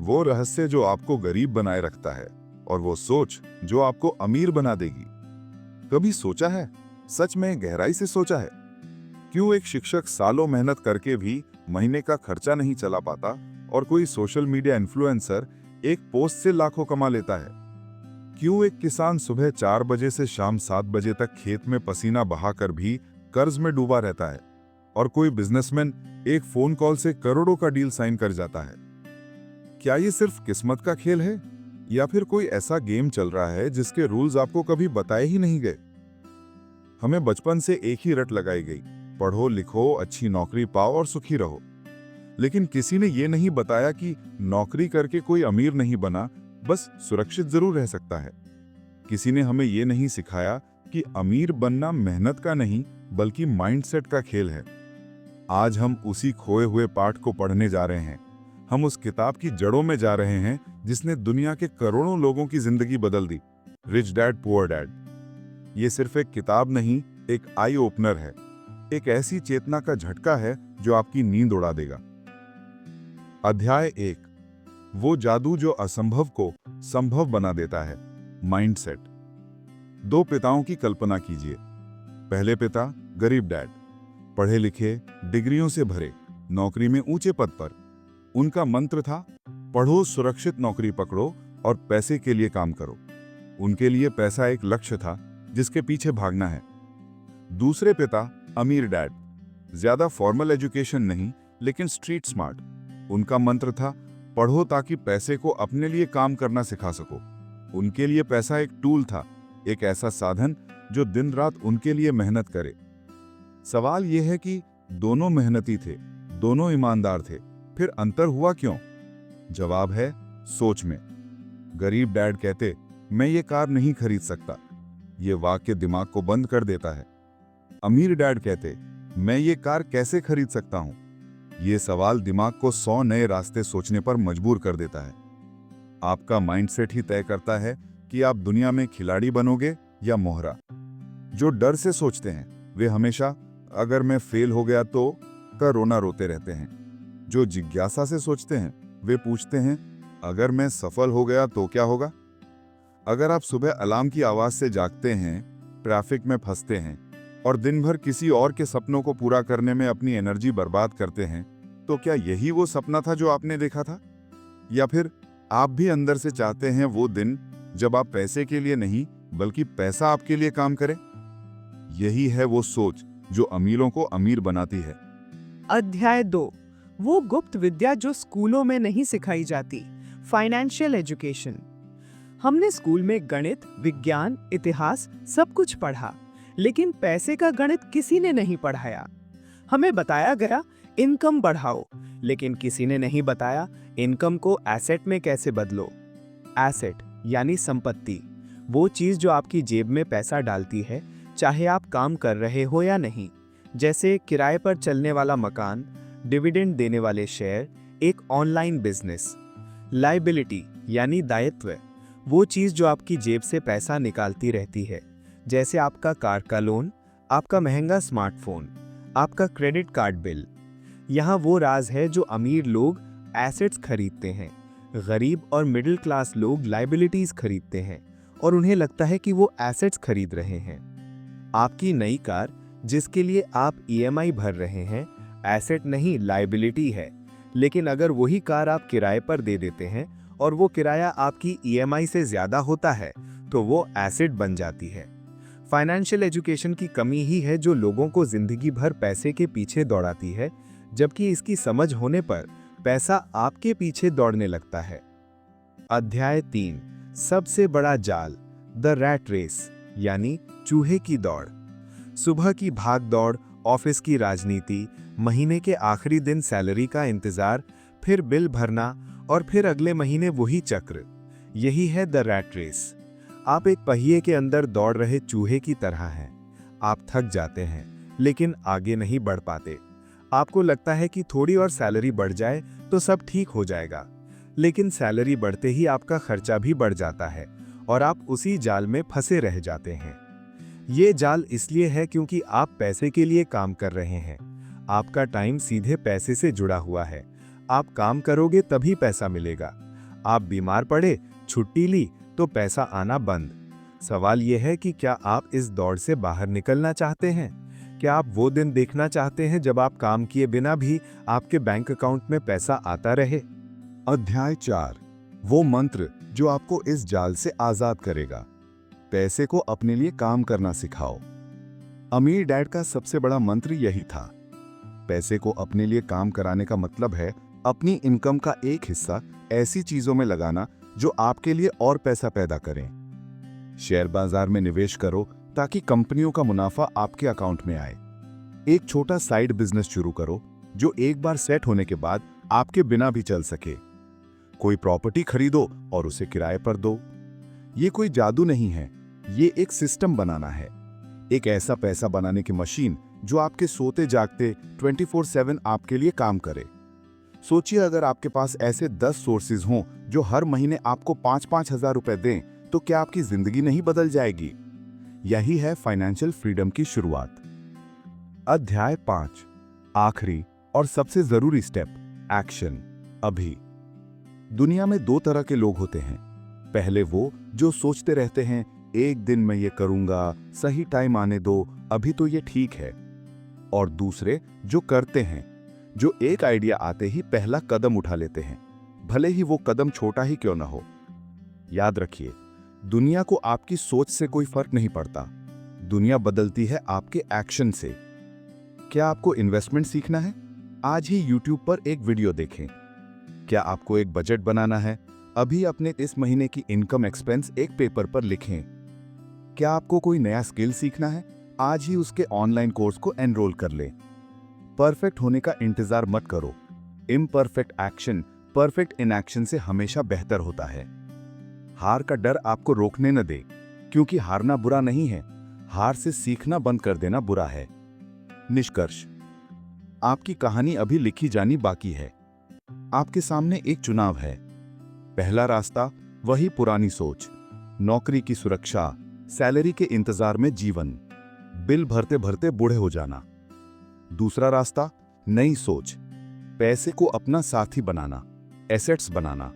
वो रहस्य जो आपको गरीब बनाए रखता है और वो सोच जो आपको अमीर बना देगी। कभी सोचा है, सच में गहराई से सोचा है, क्यों एक शिक्षक सालों मेहनत करके भी महीने का खर्चा नहीं चला पाता और कोई सोशल मीडिया इन्फ्लुएंसर एक पोस्ट से लाखों कमा लेता है? क्यों एक किसान सुबह 4 बजे से शाम 7 बजे तक खेत में पसीना बहाकर भी कर्ज में डूबा रहता है और कोई बिजनेसमैन एक फोन कॉल से करोड़ों का डील साइन कर जाता है? क्या ये सिर्फ किस्मत का खेल है या फिर कोई ऐसा गेम चल रहा है जिसके रूल्स आपको कभी बताए ही नहीं गए? हमें बचपन से एक ही रट लगाई गई, पढ़ो लिखो, अच्छी नौकरी पाओ और सुखी रहो। लेकिन किसी ने ये नहीं बताया कि नौकरी करके कोई अमीर नहीं बना, बस सुरक्षित जरूर रह सकता है। किसी ने हमें ये नहीं सिखाया कि अमीर बनना मेहनत का नहीं बल्कि माइंडसेट का खेल है। आज हम उसी खोए हुए पाठ को पढ़ने जा रहे हैं। हम उस किताब की जड़ों में जा रहे हैं जिसने दुनिया के करोड़ों लोगों की जिंदगी बदल दी, रिच डैड पुअर डैड। ये सिर्फ एक किताब नहीं, एक आई ओपनर है, एक ऐसी चेतना का झटका है जो आपकी नींद उड़ा देगा। अध्याय 1, वो जादू जो असंभव को संभव बना देता है, माइंडसेट। 2 पिताओं की कल्पना कीजिए। पहले पिता गरीब डैड, पढ़े लिखे, डिग्रियों से भरे, नौकरी में ऊंचे पद पर। उनका मंत्र था, पढ़ो, सुरक्षित नौकरी पकड़ो और पैसे के लिए काम करो। उनके लिए पैसा एक लक्ष्य था जिसके पीछे भागना है। दूसरे पिता अमीर डैड, ज्यादा फॉर्मल एजुकेशन नहीं लेकिन स्ट्रीट स्मार्ट। उनका मंत्र था, पढ़ो ताकि पैसे को अपने लिए काम करना सिखा सको। उनके लिए पैसा एक टूल था, एक ऐसा साधन जो दिन रात उनके लिए मेहनत करे। सवाल यह है कि दोनों मेहनती थे, दोनों ईमानदार थे, फिर अंतर हुआ क्यों? जवाब है सोच में। गरीब डैड कहते, मैं ये कार नहीं खरीद सकता। ये वाक्य दिमाग को बंद कर देता है। अमीर डैड कहते, मैं ये कार कैसे खरीद सकता हूं? ये सवाल दिमाग को 100 नए रास्ते सोचने पर मजबूर कर देता है। आपका माइंडसेट ही तय करता है कि आप दुनिया में खिलाड़ी बनोगे या मोहरा। जो डर से सोचते हैं वे हमेशा अगर मैं फेल हो गया तो का रोना रोते रहते हैं। जो जिज्ञासा से सोचते हैं वे पूछते हैं, अगर मैं सफल हो गया तो क्या होगा? अगर आप सुबह अलार्म की आवाज से जागते हैं, ट्रैफिक में फंसते हैं और दिन भर किसी और के सपनों को पूरा करने में अपनी एनर्जी बर्बाद करते हैं, तो क्या यही वो सपना था जो आपने देखा था? या फिर आप भी अंदर से चाहते हैं वो दिन जब आप पैसे के लिए नहीं बल्कि पैसा आपके लिए काम करे? यही है वो सोच जो अमीरों को अमीर बनाती है। अध्याय 2, वो गुप्त विद्या जो स्कूलों में नहीं सिखाई जाती, फाइनेंशियल एजुकेशन। हमने स्कूल में गणित, विज्ञान, इतिहास सब कुछ पढ़ा, लेकिन पैसे का गणित किसी ने नहीं पढ़ाया। हमें बताया गया इनकम बढ़ाओ, लेकिन किसी ने नहीं बताया इनकम को एसेट में कैसे बदलो। एसेट यानी संपत्ति, वो चीज जो आपकी जेब में पैसा डालती है, चाहे आप काम कर रहे हो या नहीं। जैसे किराए पर चलने वाला मकान, डिविडेंड देने वाले शेयर, एक ऑनलाइन बिजनेस। लायबिलिटी यानी दायित्व, वो चीज जो आपकी जेब से पैसा निकालती रहती है, जैसे आपका कार का लोन, आपका महंगा स्मार्टफोन, आपका क्रेडिट कार्ड बिल। यहाँ वो राज है जो अमीर लोग एसेट्स खरीदते हैं, गरीब और मिडिल क्लास लोग लायबिलिटीज खरीदते हैं और उन्हें लगता है कि वो एसेट्स खरीद रहे हैं। आपकी नई कार जिसके लिए आप ईएमआई भर रहे हैं, एसेट नहीं लायबिलिटी है। लेकिन अगर वही कार आप किराए पर दे देते हैं और वो किराया आपकी ईएमआई से ज्यादा होता है, तो वो एसेट बन जाती है। फाइनेंशियल एजुकेशन की कमी ही है जो लोगों को जिंदगी भर पैसे के पीछे दौड़ाती है, जबकि इसकी समझ होने पर पैसा आपके पीछे दौड़ने लगता है। अध्याय 3, सबसे बड़ा जाल, द रैट रेस यानी चूहे की दौड़। सुबह की भाग दौड़, ऑफिस की राजनीति, महीने के आखिरी दिन सैलरी का इंतजार, फिर बिल भरना और फिर अगले महीने वही चक्र। यही है द रैट रेस। आप एक पहिए के अंदर दौड़ रहे चूहे की तरह हैं। आप थक जाते हैं लेकिन आगे नहीं बढ़ पाते। आपको लगता है कि थोड़ी और सैलरी बढ़ जाए तो सब ठीक हो जाएगा, लेकिन सैलरी बढ़ते ही आपका खर्चा भी बढ़ जाता है और आप उसी जाल में फंसे रह जाते हैं। ये जाल इसलिए है क्योंकि आप पैसे के लिए काम कर रहे हैं। आपका टाइम सीधे पैसे से जुड़ा हुआ है। आप काम करोगे तभी पैसा मिलेगा। आप बीमार पड़े, छुट्टी ली तो पैसा आना बंद। सवाल यह है कि क्या आप इस दौड़ से बाहर निकलना चाहते हैं? क्या आप वो दिन देखना चाहते हैं जब आप काम किए बिना भी आपके बैंक अकाउंट में पैसा आता रहे? अध्याय 4, वो मंत्र जो आपको इस जाल से आजाद करेगा। पैसे को अपने लिए काम करना सिखाओ। अमीर डैड का सबसे बड़ा मंत्र यही था। पैसे को अपने लिए काम कराने का मतलब है अपनी इनकम का एक हिस्सा ऐसी चीजों में लगाना जो आपके लिए और पैसा पैदा करें। शेयर बाजार में निवेश करो ताकि कंपनियों का मुनाफा आपके अकाउंट में आए। एक छोटा साइड बिजनेस शुरू करो जो एक बार सेट होने के बाद आपके बिना भी चल सके। कोई प्रॉपर्टी खरीदो और उसे किराए पर दो। ये कोई जादू नहीं है, ये एक सिस्टम बनाना है, एक ऐसा पैसा बनाने की मशीन जो आपके सोते जागते 24/7 आपके लिए काम करे। सोचिए अगर आपके पास ऐसे 10 सोर्सेज हों जो हर महीने आपको 5-5 हजार रुपए दें, तो क्या आपकी जिंदगी नहीं बदल जाएगी? यही है फाइनेंशियल फ्रीडम की शुरुआत। अध्याय 5, आखिरी और सबसे जरूरी स्टेप, एक्शन। अभी दुनिया में 2 तरह के लोग होते हैं। पहले वो जो सोचते रहते हैं एक दिन मैं ये करूंगा, सही टाइम आने दो, अभी तो ये ठीक है। और दूसरे जो करते हैं, जो एक आइडिया आते ही पहला कदम उठा लेते हैं, भले ही वो कदम छोटा ही क्यों ना हो। याद रखिए, दुनिया को आपकी सोच से कोई फर्क नहीं पड़ता। दुनिया बदलती है आपके एक्शन से। क्या आपको इन्वेस्टमेंट सीखना है? आज ही YouTube पर एक वीडियो देखें। क्या आपको एक बजट बनाना है? अभी अपने इस महीने की इनकम एक्सपेंस एक पेपर पर लिखें। क्या आपको कोई नया स्किल सीखना है? आज ही उसके ऑनलाइन कोर्स को एनरोल कर लें। परफेक्ट होने का इंतजार मत करो। इम्परफेक्ट एक्शन परफेक्ट इनएक्शन से हमेशा बेहतर होता है। हार का डर आपको रोकने न दे, क्योंकि हारना बुरा नहीं है, हार से सीखना बंद कर देना बुरा है। निष्कर्ष, आपकी कहानी अभी लिखी जानी बाकी है। आपके सामने एक चुनाव है। पहला रास्ता वही पुरानी सोच, नौकरी की सुरक्षा, सैलरी के इंतजार में जीवन, बिल भरते भरते बूढ़े हो जाना। दूसरा रास्ता नई सोच, पैसे को अपना साथी बनाना, एसेट्स बनाना,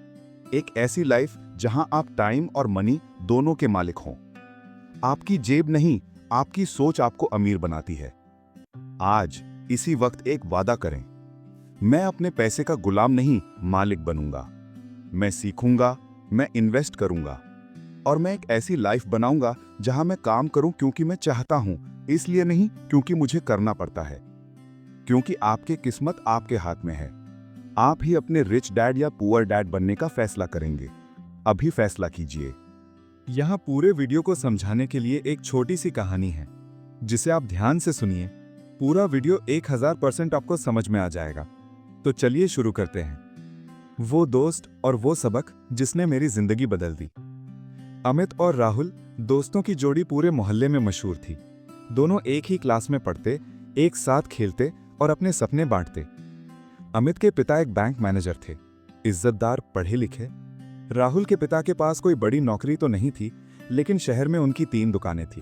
एक ऐसी लाइफ जहां आप टाइम और मनी दोनों के मालिक हों। आपकी जेब नहीं, आपकी सोच आपको अमीर बनाती है। आज इसी वक्त एक वादा करें, मैं अपने पैसे का गुलाम नहीं, मालिक बनूंगा। मैं सीखूंगा, मैं इन्वेस्ट करूंगा और मैं एक ऐसी लाइफ बनाऊंगा जहां मैं काम करूं क्योंकि मैं चाहता हूं, इसलिए नहीं क्योंकि मुझे करना पड़ता है। क्योंकि आपकी किस्मत आपके हाथ में है। आप ही अपने रिच डैड या पुअर डैड बनने का फैसला करेंगे। अभी फैसला कीजिए। यहाँ पूरे वीडियो को समझाने के लिए एक छोटी सी कहानी है, जिसे आप ध्यान से सुनिए। पूरा वीडियो 1000% आपको समझ में आ जाएगा। तो चलिए शुरू करते हैं। वो दोस्त और वो सबक जिसने मेरी जिंदगी बदल दी। अमित और राहुल दोस्तों की जोड़ी पूरे मोहल्ले में मशहूर थी। दोनों एक ही क्लास में पढ़ते, एक साथ खेलते और अपने सपने बांटते। अमित के पिता एक बैंक मैनेजर थे, इज्जतदार, पढ़े लिखे। राहुल के पिता के पास कोई बड़ी नौकरी तो नहीं थी, लेकिन शहर में उनकी 3 दुकानें थी।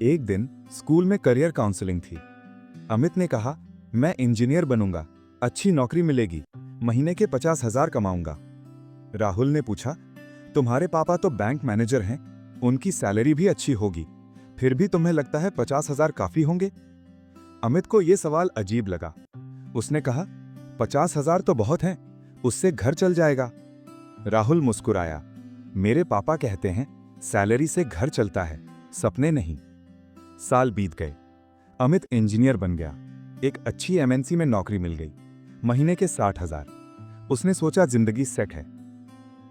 एक दिन स्कूल में करियर काउंसलिंग थी। अमित ने कहा, मैं इंजीनियर बनूंगा, अच्छी नौकरी मिलेगी, महीने के 50,000 कमाऊंगा। राहुल ने पूछा, तुम्हारे पापा तो बैंक मैनेजर हैं, उनकी सैलरी भी अच्छी होगी, फिर भी तुम्हें लगता है 50,000 काफी होंगे? अमित को यह सवाल अजीब लगा। उसने कहा, 50,000 तो बहुत हैं, उससे घर चल जाएगा। राहुल मुस्कुराया, मेरे पापा कहते हैं सैलरी से घर चलता है, सपने नहीं। साल बीत गए। अमित इंजीनियर बन गया, एक अच्छी एमएनसी में नौकरी मिल गई, महीने के 60,000। उसने सोचा जिंदगी सेट है।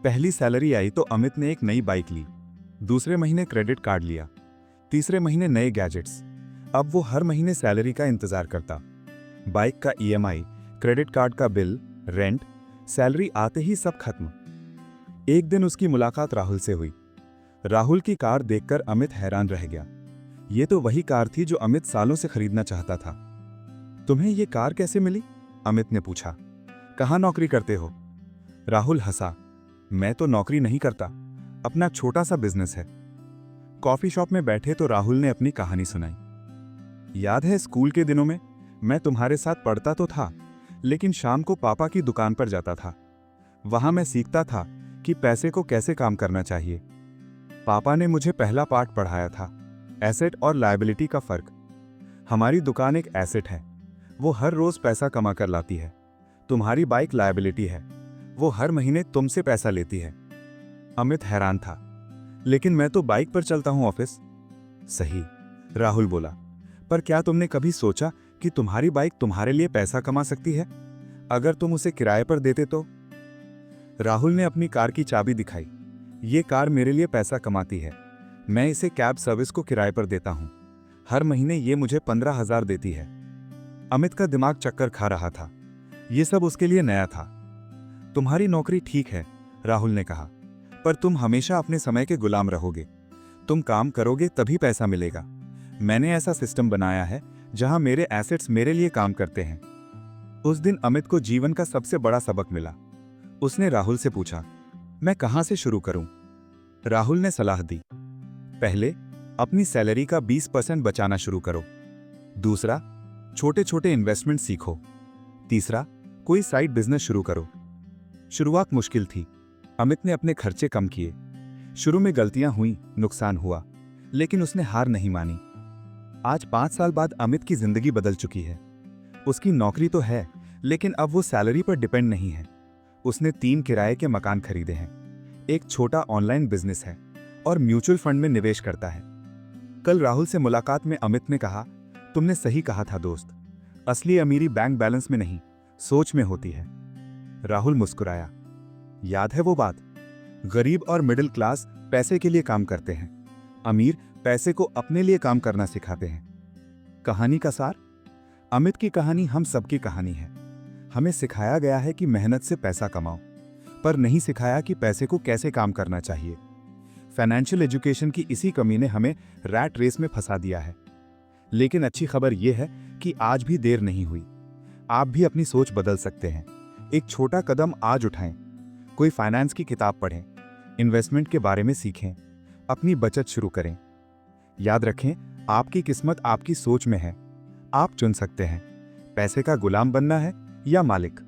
पहली सैलरी आई तो अमित ने एक नई बाइक ली, दूसरे महीने क्रेडिट कार्ड लिया, तीसरे महीने नए गैजेट्स। अब वो हर महीने सैलरी का इंतजार करता। बाइक का ईएमआई, क्रेडिट कार्ड का बिल, रेंट, सैलरी आते ही सब खत्म। एक दिन उसकी मुलाकात राहुल से हुई। राहुल की कार देखकर अमित हैरान रह गया। ये तो वही कार थी जो अमित सालों से खरीदना चाहता था। तुम्हें ये कार कैसे मिली? अमित ने पूछा। कहाँ नौकरी करते हो? राहुल हंसा, मैं तो नौकरी नहीं करता, अपना छोटा सा बिजनेस है। कॉफी शॉप में बैठे तो राहुल ने अपनी कहानी सुनाई। याद है स्कूल के दिनों में मैं तुम्हारे साथ पढ़ता तो था, लेकिन शाम को पापा की दुकान पर जाता था। वहां मैं सीखता था कि पैसे को कैसे काम करना चाहिए। पापा ने मुझे पहला पाठ पढ़ाया था, एसेट और लायबिलिटी का फर्क। हमारी दुकान एक एसेट है, वो हर रोज पैसा कमा कर लाती है। तुम्हारी बाइक लायबिलिटी है, वो हर महीने तुमसे पैसा लेती है। अमित हैरान था, लेकिन मैं तो बाइक पर चलता हूं ऑफिस। सही, राहुल बोला, पर क्या तुमने कभी सोचा कि तुम्हारी बाइक तुम्हारे लिए पैसा कमा सकती है अगर तुम उसे किराए पर देते तो? राहुल ने अपनी कार की चाबी दिखाई। ये कार मेरे लिए पैसा कमाती है, मैं इसे कैब सर्विस को किराए पर देता हूं। हर महीने ये मुझे 15,000 देती है। अमित का दिमाग चक्कर खा रहा था, ये सब उसके लिए नया था। तुम्हारी नौकरी ठीक है, राहुल ने कहा, पर तुम हमेशा अपने समय के गुलाम रहोगे। तुम काम करोगे तभी पैसा मिलेगा। मैंने ऐसा सिस्टम बनाया है जहां मेरे एसेट्स मेरे लिए काम करते हैं। उस दिन अमित को जीवन का सबसे बड़ा सबक मिला। उसने राहुल से पूछा, मैं कहां से शुरू करूं? राहुल ने सलाह दी, पहले अपनी सैलरी का 20% बचाना शुरू करो। दूसरा, छोटे छोटे इन्वेस्टमेंट सीखो। तीसरा, कोई साइड बिजनेस शुरू करो। शुरुआत मुश्किल थी। अमित ने अपने खर्चे कम किए। शुरू में गलतियां हुई, नुकसान हुआ, लेकिन उसने हार नहीं मानी। आज 5 साल बाद अमित की जिंदगी बदल चुकी है। उसकी नौकरी तो है, लेकिन अब वो सैलरी पर डिपेंड नहीं है। उसने 3 किराए के मकान खरीदे हैं, एक छोटा ऑनलाइन बिजनेस है और म्यूचुअल फंड में निवेश करता है। कल राहुल से मुलाकात में अमित ने कहा, तुमने सही कहा था दोस्त, असली अमीरी बैंक बैलेंस में नहीं, सोच में होती है। राहुल मुस्कुराया। याद है वो बात, गरीब और मिडिल क्लास पैसे के लिए काम करते हैं, अमीर पैसे को अपने लिए काम करना सिखाते हैं। कहानी का सार, अमित की कहानी हम सबकी कहानी है। हमें सिखाया गया है कि मेहनत से पैसा कमाओ, पर नहीं सिखाया कि पैसे को कैसे काम करना चाहिए। फाइनेंशियल एजुकेशन की इसी कमी ने हमें रैट रेस में फंसा दिया है। लेकिन अच्छी खबर यह है कि आज भी देर नहीं हुई। आप भी अपनी सोच बदल सकते हैं। एक छोटा कदम आज उठाएं। कोई फाइनेंस की किताब पढ़ें, इन्वेस्टमेंट के बारे में सीखें, अपनी बचत शुरू करें। याद रखें, आपकी किस्मत आपकी सोच में है। आप चुन सकते हैं, पैसे का गुलाम बनना है या मालिक।